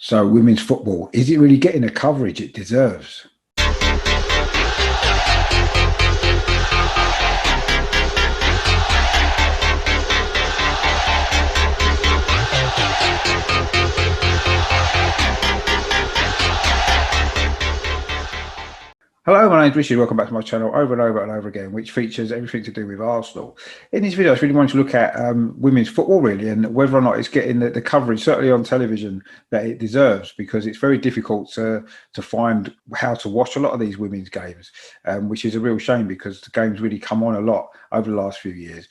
So women's football, is it really getting the coverage it deserves? Hello, my name's Richard. Welcome back to my channel over and over and over again, which features everything to do with Arsenal. In this video, I just really want to look at women's football, really, and whether or not it's getting the coverage, certainly on television, that it deserves, because it's very difficult to find how to watch a lot of these women's games, which is a real shame because the game's really come on a lot over the last few years.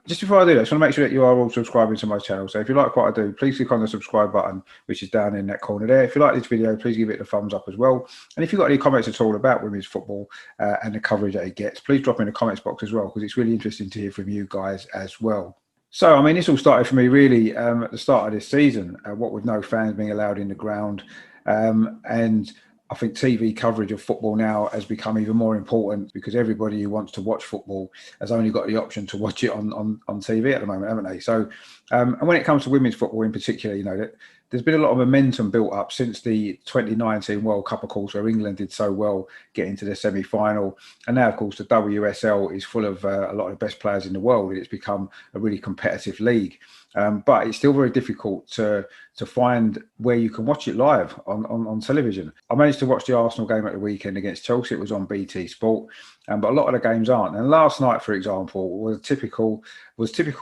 Just before I do that, I just want to make sure that you are all subscribing to my channel. So if you like what I do, please click on the subscribe button, which is down in that corner there. If you like this video, please give it a thumbs up as well. And if you've got any comments at all about women's football and the coverage that it gets, please drop in the comments box as well, because it's really interesting to hear from you guys as well. So, I mean, this all started for me really at the start of this season, what with no fans being allowed in the ground. And I think TV coverage of football now has become even more important, because everybody who wants to watch football has only got the option to watch it on TV at the moment, haven't they? So, and when it comes to women's football in particular, you know, there's been a lot of momentum built up since the 2019 World Cup, of course, where England did so well getting to the semi-final. And now, of course, the WSL is full of a lot of the best players in the world. It's become a really competitive league. But it's still very difficult to find where you can watch it live on television. I managed to watch the Arsenal game at the weekend against Chelsea. It was on BT Sport, but a lot of the games aren't. And last night, for example, was typical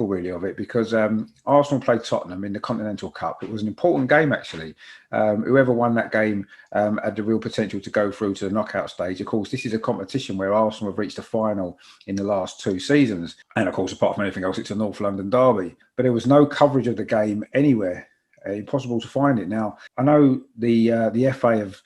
really of it, because Arsenal played Tottenham in the Continental Cup. It was an important game, actually. Whoever won that game had the real potential to go through to the knockout stage. Of course, this is a competition where Arsenal have reached the final in the last 2 seasons. And of course, apart from anything else, it's a North London derby. But there was no coverage of the game anywhere. Impossible to find it. Now, I know the FA have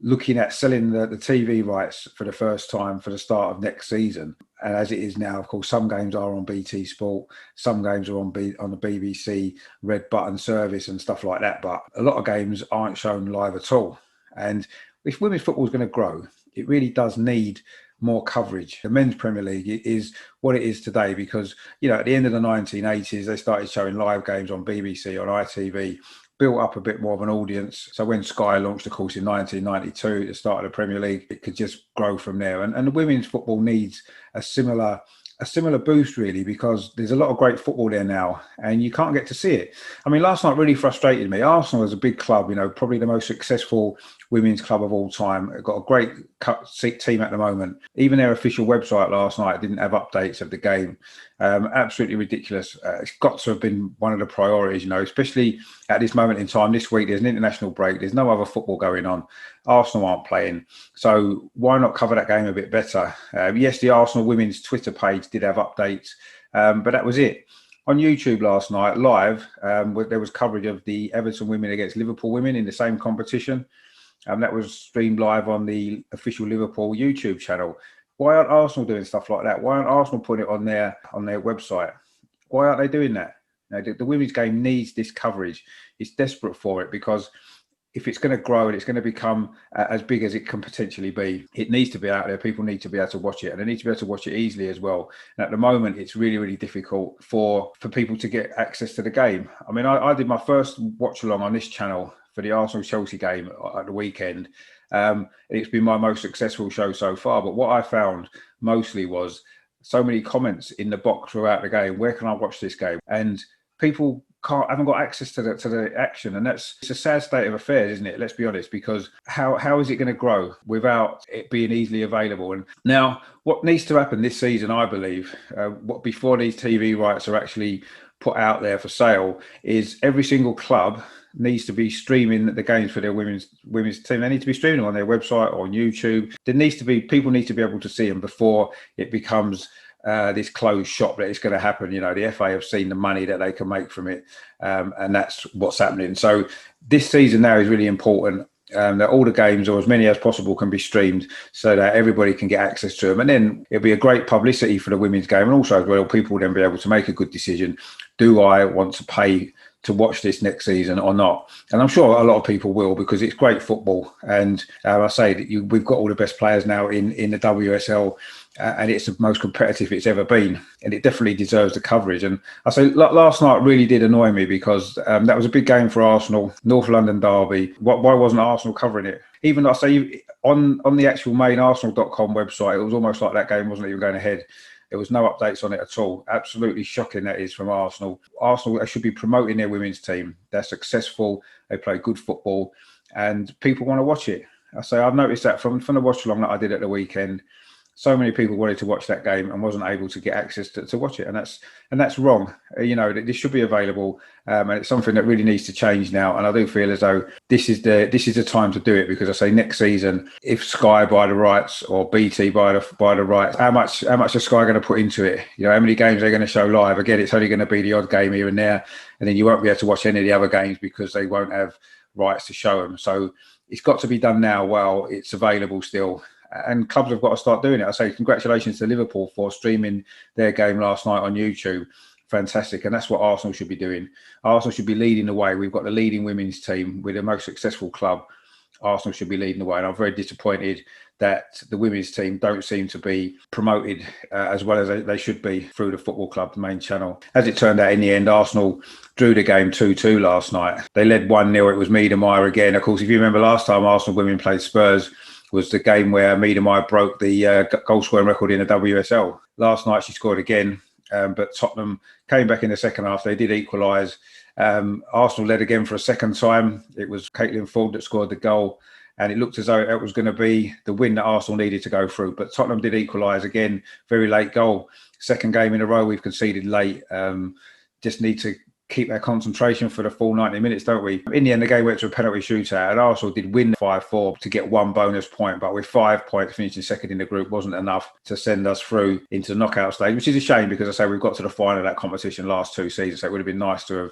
looking at selling the TV rights for the first time for the start of next season. And as it is now, of course, some games are on BT Sport, some games are on the BBC Red Button service and stuff like that. But a lot of games aren't shown live at all. And if women's football is going to grow, it really does need more coverage. The men's Premier League is what it is today because, you know, at the end of the 1980s, they started showing live games on BBC, on ITV, built up a bit more of an audience. So when Sky launched, of course, in 1992, the start of the Premier League, it could just grow from there. And the women's football needs a similar boost, really, because there's a lot of great football there now and you can't get to see it. I mean, last night really frustrated me. Arsenal is a big club, you know, probably the most successful women's club of all time. They've got a great team at the moment. Even their official website last night didn't have updates of the game. Absolutely ridiculous. It's got to have been one of the priorities, you know, especially at this moment in time. This week, there's an international break. There's no other football going on. Arsenal aren't playing. So why not cover that game a bit better? Yes, the Arsenal women's Twitter page did have updates, but that was it. On YouTube last night, live, there was coverage of the Everton women against Liverpool women in the same competition. That was streamed live on the official Liverpool YouTube channel. Why aren't Arsenal doing stuff like that? Why aren't Arsenal putting it on their website? Why aren't they doing that? You know, the women's game needs this coverage. It's desperate for it, because if it's going to grow and it's going to become as big as it can potentially be, it needs to be out there. People need to be able to watch it, and they need to be able to watch it easily as well. And at the moment, it's really, really difficult for people to get access to the game. I mean, I did my first watch along on this channel for the Arsenal-Chelsea game at the weekend. It's been my most successful show so far. But what I found mostly was so many comments in the box throughout the game. Where can I watch this game? And people haven't got access to the action, and it's a sad state of affairs, isn't it? Let's be honest, because how is it going to grow without it being easily available? And now, what needs to happen this season, I believe, before these TV rights are actually put out there for sale, is every single club needs to be streaming the games for their women's team. They need to be streaming on their website or on YouTube. People need to be able to see them before it becomes this closed shop that it's going to happen. You know, the FA have seen the money that they can make from it, and that's what's happening. So this season now is really important, that all the games, or as many as possible, can be streamed so that everybody can get access to them. And then it'll be a great publicity for the women's game, and also as well, people will then be able to make a good decision. Do I want to pay to watch this next season or not? And I'm sure a lot of people will, because it's great football. And I say that we've got all the best players now in the WSL. and it's the most competitive it's ever been, and it definitely deserves the coverage. And I say last night really did annoy me because that was a big game for Arsenal, North London derby. Why wasn't Arsenal covering it? Even I say on the actual main Arsenal.com website, it was almost like that game wasn't even going ahead. There was no updates on it at all. Absolutely shocking that is from Arsenal. Arsenal, they should be promoting their women's team. They're successful. They play good football, and people want to watch it. I say I've noticed that from the watch along that I did at the weekend. So many people wanted to watch that game and wasn't able to get access to watch it, and that's wrong. This should be available, and it's something that really needs to change now. And I do feel as though this is the time to do it, because I say next season, if Sky buy the rights or BT buy the rights, how much is Sky going to put into it? How many games they're going to show live? Again, it's only going to be the odd game here and there, and then you won't be able to watch any of the other games because they won't have rights to show them. So it's got to be done now while it's available still. And clubs have got to start doing it. I say congratulations to Liverpool for streaming their game last night on YouTube. Fantastic. And that's what Arsenal should be doing. Arsenal should be leading the way. We've got the leading women's team. We're the most successful club. Arsenal should be leading the way. And I'm very disappointed that the women's team don't seem to be promoted as well as they should be through the football club, the main channel. As it turned out, in the end, Arsenal drew the game 2-2 last night. They led 1-0. It was Miedemeier again. Of course, if you remember last time Arsenal women played Spurs, was the game where Miedemeier broke the goal scoring record in the WSL. Last night she scored again, but Tottenham came back in the second half. They did equalise. Arsenal led again for a second time. It was Caitlin Ford that scored the goal, and it looked as though it was going to be the win that Arsenal needed to go through. But Tottenham did equalise again, very late goal. Second game in a row we've conceded late. Just need to keep our concentration for the full 90 minutes, don't we? In the end, the game went to a penalty shootout, and Arsenal did win 5-4 to get 1 bonus point, but with 5 points finishing second in the group wasn't enough to send us through into the knockout stage, which is a shame because I say we've got to the final of that competition last 2 seasons, so it would have been nice to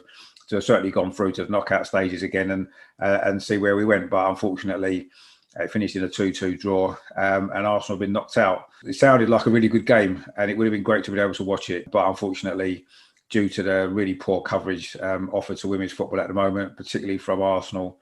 have certainly gone through to the knockout stages again and see where we went, but unfortunately it finished in a 2-2 draw, and Arsenal have been knocked out. It sounded like a really good game, and it would have been great to be able to watch it, but unfortunately, due to the really poor coverage offered to women's football at the moment, particularly from Arsenal,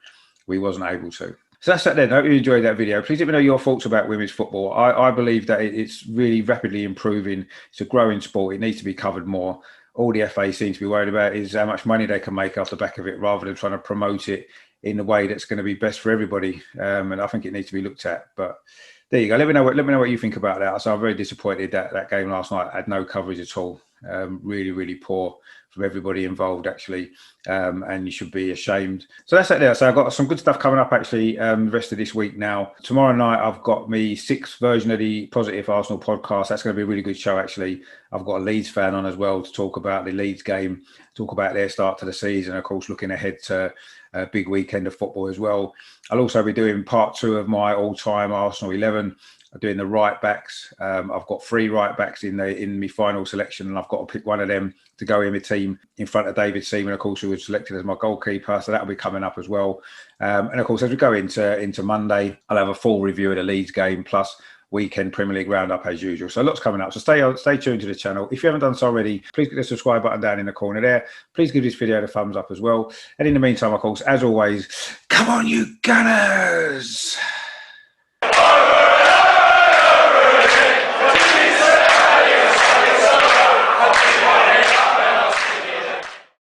we wasn't able to. So that's that then. I hope you enjoyed that video. Please let me know your thoughts about women's football. I believe that it's really rapidly improving. It's a growing sport. It needs to be covered more. All the FA seems to be worried about is how much money they can make off the back of it, rather than trying to promote it in the way that's going to be best for everybody. And I think it needs to be looked at. But there you go. Let me know what you think about that. So I'm very disappointed that that game last night had no coverage at all. Really, really poor from everybody involved, actually, and you should be ashamed. So that's it there. So I've got some good stuff coming up, actually, the rest of this week now. Tomorrow night, I've got me 6th version of the Positive Arsenal podcast. That's going to be a really good show, actually. I've got a Leeds fan on as well to talk about the Leeds game, talk about their start to the season, of course, looking ahead to a big weekend of football as well. I'll also be doing part 2 of my all-time Arsenal 11. I'm doing the right backs. I've got 3 right backs in my final selection, and I've got to pick one of them to go in my team in front of David Seaman, of course, who was selected as my goalkeeper. So that'll be coming up as well. And of course, as we go into Monday, I'll have a full review of the Leeds game plus weekend Premier League roundup as usual. So lots coming up. So stay tuned to the channel. If you haven't done so already, please click the subscribe button down in the corner there. Please give this video a thumbs up as well. And in the meantime, of course, as always, come on, you Gunners!